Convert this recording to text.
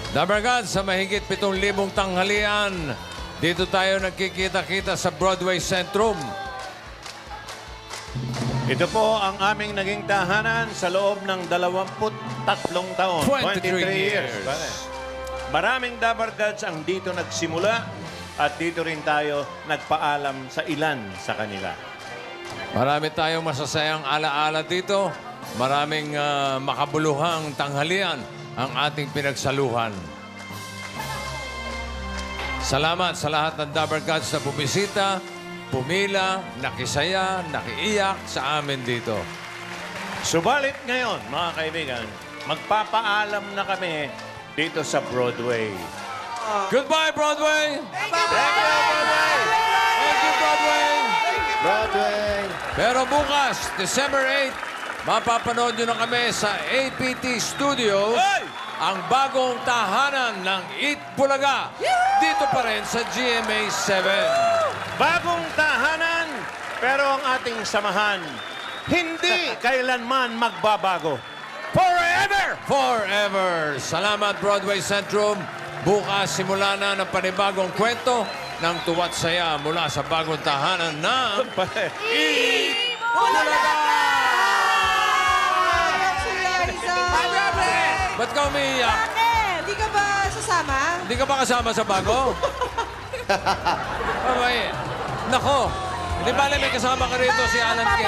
Dabargan, sa mahigit 7,000 tanghalian, dito tayo nagkikita-kita sa Broadway Centrum. Ito po ang aming naging tahanan sa loob ng 23 taon. 23 years. Pare. Maraming Dabargads ang dito nagsimula at dito rin tayo nagpaalam sa ilan sa kanila. Marami tayong masasayang alaala dito. Maraming makabuluhang tanghalian ang ating pinagsaluhan. Salamat sa lahat ng Dabargads na bumisita, pumila, nakisaya, nakiiyak sa amin dito. Subalit ngayon, mga kaibigan, magpapaalam na kami dito sa Broadway. Goodbye, Broadway! Thank you, Broadway! Thank you, Broadway! Broadway! Pero bukas, December 8, mapapanood nyo na kami sa APT Studios, ang bagong tahanan ng Eat Bulaga. Dito pa rin sa GMA 7. Bagong tahanan, pero ang ating samahan, hindi kailanman magbabago. Forever! Forever! Salamat, Broadway Centrum. Bukas, simula na ng panibagong kwento ng tuwa't saya mula sa bagong tahanan ng Eat Bulaga! Ba't ka umiiyak? Bakit? Di ka ba sasama? Hindi ka ba kasama sa bago? Abay, nako, hindi ba may kasama ka rito si Alan Kay?